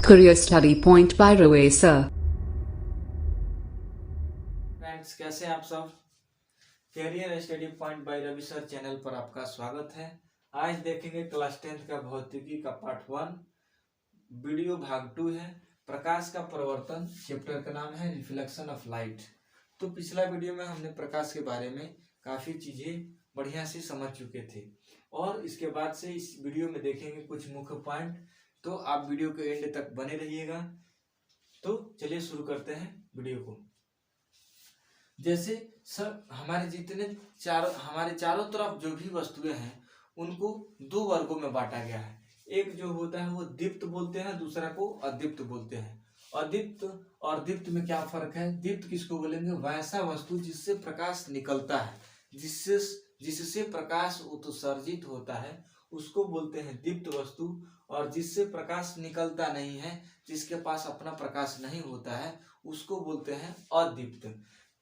Career Study Point by Roesa. Friends, कैसे हैं आप सब। Career study point by Ravi sir channel पर आपका स्वागत है। आज देखेंगे क्लास 10th का भौतिकी का पार्ट 1 वीडियो भाग 2 है। प्रकाश का प्रवर्तन, चैप्टर का नाम है रिफ्लेक्शन ऑफ लाइट। तो पिछला वीडियो में हमने प्रकाश के बारे में काफी चीजें बढ़िया से समझ चुके थे और इसके बाद से इस वीडियो में देखेंगे कुछ मुख्य पॉइंट। तो आप वीडियो के एंड तक बने रहिएगा। तो चलिए शुरू करते हैं वीडियो को। जैसे सर हमारे चारों तरफ जो भी वस्तुएं हैं उनको दो वर्गों में बांटा गया है। एक जो होता है वो दीप्त बोलते हैं, दूसरा को अदीप्त बोलते हैं। अदीप्त और दीप्त में क्या फर्क है? दीप्त किसको बोलेंगे? वैसा वस्तु जिससे प्रकाश निकलता है, जिससे प्रकाश उत्सर्जित होता है उसको बोलते हैं दीप्त वस्तु। और जिससे प्रकाश निकलता नहीं है, जिसके पास अपना प्रकाश नहीं होता है, उसको बोलते हैं अदीप्त।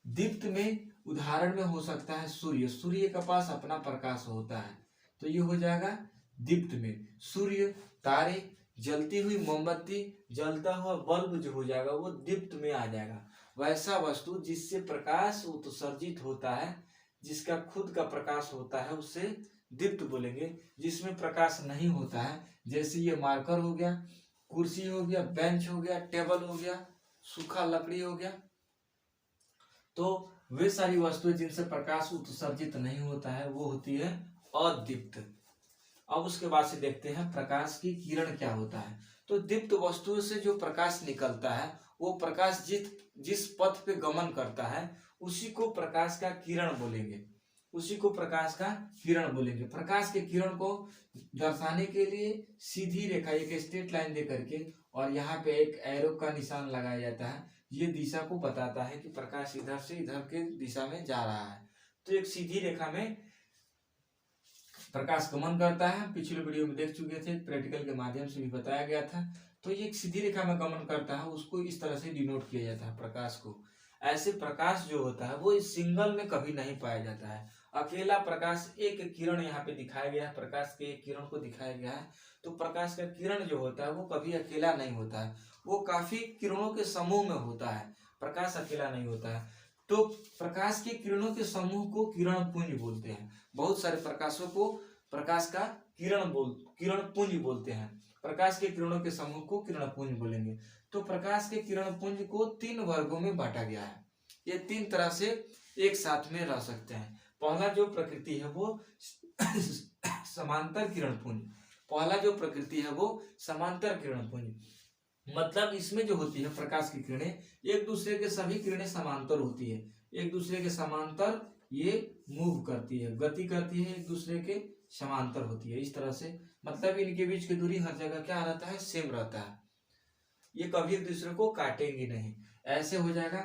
दीप्त में उदाहरण में हो सकता है सूर्य। सूर्य के पास अपना प्रकाश होता है तो ये हो जाएगा दीप्त में। सूर्य, तारे, जलती हुई मोमबत्ती, जलता हुआ बल्ब जो हो जाएगा वो दीप्त में आ जाएगा। वैसा वस्तु जिससे प्रकाश उत्सर्जित होता है, जिसका खुद का प्रकाश होता है, उसे दीप्त बोलेंगे। जिसमें प्रकाश नहीं होता है, जैसे ये मार्कर हो गया, कुर्सी हो गया, बेंच हो गया, टेबल हो गया, सूखा लकड़ी हो गया, तो वे सारी वस्तुएं जिनसे प्रकाश उत्सर्जित नहीं होता है वो होती है अदीप्त। अब उसके बाद से देखते हैं प्रकाश की किरण क्या होता है। तो दीप्त वस्तुओं से जो प्रकाश निकलता है वो प्रकाश जिस पथ पे गमन करता है उसी को प्रकाश का किरण बोलेंगे। उसी को प्रकाश का किरण बोलेंगे। प्रकाश के किरण को दर्शाने के लिए सीधी रेखा, एक स्ट्रेट लाइन दे करके और यहाँ पे एक एरो का निशान लगाया जाता है। ये दिशा को बताता है कि प्रकाश इधर से इधर के दिशा में जा रहा है। तो एक सीधी रेखा में प्रकाश गमन करता है। पिछले वीडियो में देख चुके थे, प्रैक्टिकल के माध्यम से भी बताया गया था। तो ये एक सीधी रेखा में गमन करता है, उसको इस तरह से डिनोट किया जाता है प्रकाश को। ऐसे प्रकाश जो होता है वो इस सिंगल में कभी नहीं पाया जाता है। अकेला प्रकाश, एक किरण यहाँ पे दिखाया गया है, प्रकाश के एक किरण को दिखाया गया है। तो प्रकाश का किरण जो होता है वो कभी अकेला नहीं होता है, वो काफी किरणों के समूह में होता है। प्रकाश अकेला नहीं होता है। तो प्रकाश के किरणों के समूह को किरण पुंज बोलते हैं। बहुत सारे प्रकाशों को प्रकाश का किरण पुंज बोलते हैं। प्रकाश के किरणों के समूह को किरण पुंज बोलेंगे। तो प्रकाश के किरण पुंज को 3 वर्गों में बांटा गया है। ये 3 तरह से एक साथ में रह सकते हैं। पहला जो प्रकृति है वो समांतर किरण पुंज। पहला जो प्रकृति है वो समांतर किरण पुंज, मतलब इसमें जो होती है प्रकाश की किरणें, एक दूसरे के सभी किरणें समांतर होती है। एक दूसरे के समांतर ये मूव करती है, गति करती है, एक दूसरे के समांतर होती है। इस तरह से मतलब इनके बीच की दूरी हर जगह क्या रहता है? सेम रहता है। ये कभी एक दूसरे को काटेंगी नहीं। ऐसे हो जाएगा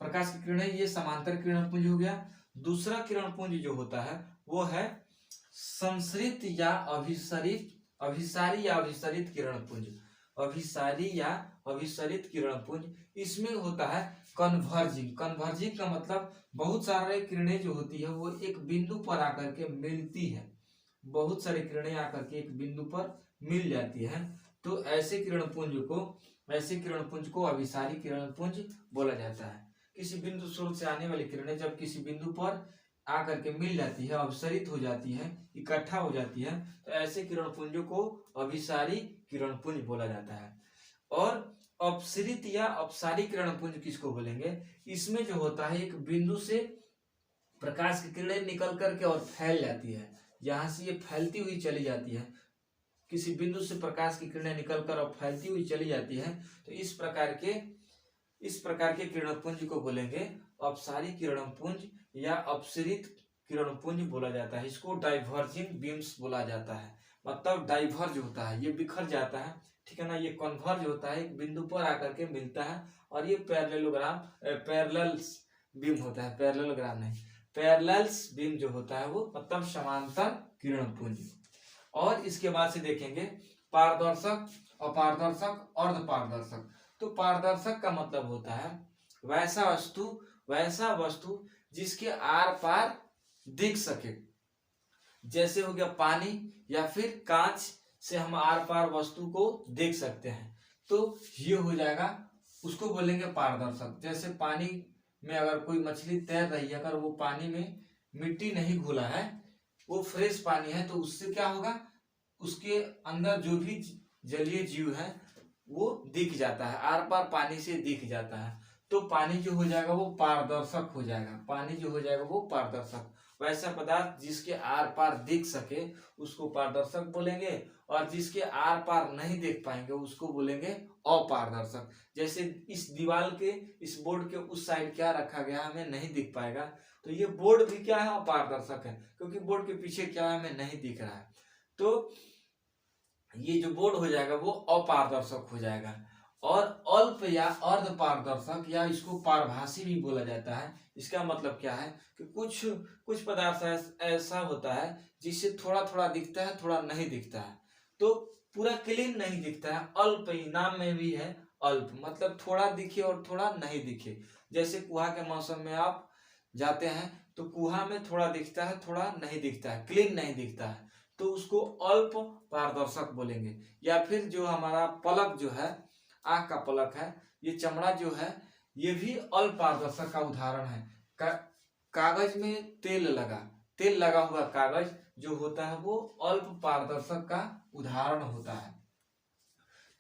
प्रकाश की किरणें, ये समांतर किरण पुंज हो गया। दूसरा किरण पुंज जो होता है वो है संसरित या अभिसारी या अभिसरित किरण पुंज। अभिसारी या अभिसरित किरण पुंज, इसमें होता है कन्वर्जिंग। कन्वर्जिंग का मतलब बहुत सारे किरणें जो होती है वो एक बिंदु पर आकर के मिलती है। बहुत सारी किरणें आकर के एक बिंदु पर मिल जाती है। तो ऐसे किरण पुंज को अभिसारी किरण पुंज बोला जाता है। किसी बिंदु स्रोत से आने वाली किरणें जब किसी बिंदु पर आकर के मिल जाती है, अवसरित हो जाती है, इकट्ठा हो जाती है, तो ऐसे किरण पुंजों को अभिसारी किरण पुंज बोला जाता है। और अपसरित या अपसारी किरण पुंज किसको बोलेंगे? इसमें जो होता है एक बिंदु से प्रकाश की किरणें निकल करके और फैल जाती है। यहाँ से ये फैलती हुई चली जाती है, किसी बिंदु से प्रकाश की किरणें निकलकर और फैलती हुई चली जाती है। तो इस प्रकार के किरण पुंज को बोलेंगे अपसारी किरण पुंज या अपसरित किरण पुंज बोला जाता है। इसको डाइवर्जिंग बीम्स बोला जाता है। मतलब डाइवर्ज होता है, ये बिखर जाता है, ठीक है ना। ये कन्वर्ज होता है, एक बिंदु पर आकर के मिलता है। और ये पैरेलल्स बीम होता है, पैरेललोग्राम नहीं, पैरेलल्स बीम जो होता है वो मतलब समांतर किरण पुंज। और इसके बाद से देखेंगे पारदर्शक, अपारदर्शक, अर्धपारदर्शक। तो पारदर्शक का मतलब होता है वैसा वस्तु जिसके आर पार दिख सके। जैसे हो गया पानी या फिर कांच से हम आर पार वस्तु को देख सकते हैं। तो ये हो जाएगा, उसको बोलेंगे पारदर्शक। जैसे पानी में अगर कोई मछली तैर रही है, अगर वो पानी में मिट्टी नहीं घुला है, वो फ्रेश पानी है, तो उससे क्या होगा, उसके अंदर जो भी जलीय जीव है वो दिख जाता है, आर पार पानी से दिख जाता है। तो पानी जो हो जाएगा वो पारदर्शक हो जाएगा, पानी जो हो जाएगा वो पारदर्शक। वैसा पदार्थ जिसके आर पार दिख सके उसको पारदर्शक बोलेंगे, और जिसके आर पार नहीं देख पाएंगे उसको बोलेंगे अपारदर्शक। जैसे इस दीवार के, इस बोर्ड के उस साइड क्या रखा गया हमें नहीं दिख पाएगा, तो ये बोर्ड भी क्या है, अपारदर्शक है, क्योंकि बोर्ड के पीछे क्या है हमें नहीं दिख रहा है। तो ये जो बोर्ड हो जाएगा वो अपारदर्शक हो जाएगा। और अल्प या अर्ध पारदर्शक, या इसको पारभासी भी बोला जाता है। इसका मतलब क्या है कि कुछ कुछ पदार्थ ऐसा होता है जिससे थोड़ा थोड़ा दिखता है, थोड़ा नहीं दिखता है, तो पूरा क्लीन नहीं दिखता है। अल्प ही नाम में भी है, अल्प मतलब थोड़ा दिखे और थोड़ा नहीं दिखे। जैसे कुहा के मौसम में आप जाते हैं तो कुहा में थोड़ा दिखता है, थोड़ा नहीं दिखता है, क्लीन नहीं दिखता है, तो उसको अल्प पारदर्शक बोलेंगे। या फिर जो हमारा पलक जो है, आंख का पलक है, ये चमड़ा जो है, ये भी अल्प पारदर्शक का उदाहरण है। कागज में तेल लगा हुआ कागज जो होता है वो अल्प पारदर्शक का उदाहरण होता है।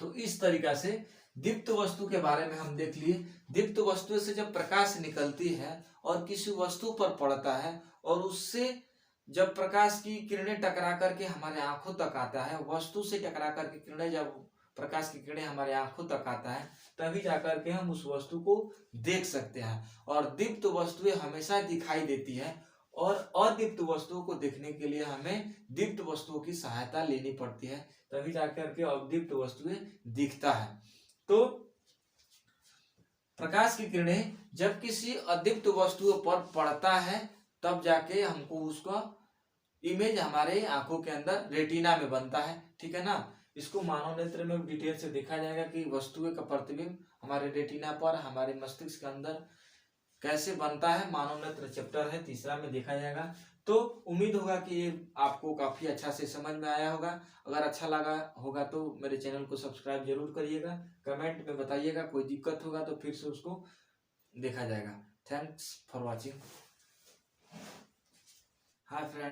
तो इस तरीका से दीप्त वस्तु के बारे में हम देख लिए। दीप्त वस्तु से जब प्रकाश निकलती है और किसी वस्तु पर पड़ता है, और उससे जब प्रकाश की किरणें टकरा करके हमारे आंखों तक आता है, वस्तु से टकरा करके किरणें, जब प्रकाश की किरणें हमारे आंखों तक आता है, तभी जाकर के हम उस वस्तु को देख सकते हैं। और दीप्त वस्तुएं हमेशा दिखाई देती है, और अदीप्त वस्तुओं को देखने के लिए हमें दीप्त वस्तुओं की सहायता लेनी पड़ती है, तभी जाकर के अदीप्त वस्तुएं दिखता है। तो प्रकाश की किरणें जब किसी अदीप्त वस्तु पर पड़ता है, तब जाके हमको उसका इमेज हमारे आंखों के अंदर रेटिना में बनता है, ठीक है ना। इसको मानव नेत्र में डिटेल से देखा जाएगा कि वस्तुएं का प्रतिबिंब हमारे रेटिना पर, हमारे मस्तिष्क के अंदर कैसे बनता है। मानव नेत्र चैप्टर है 3 में देखा जाएगा। तो उम्मीद होगा कि ये आपको काफी अच्छा से समझ में आया होगा। अगर अच्छा लगा होगा तो मेरे चैनल को सब्सक्राइब जरूर करिएगा, कमेंट में बताइएगा, कोई दिक्कत होगा तो फिर से उसको देखा जाएगा। Thanks for watching. Hi friend.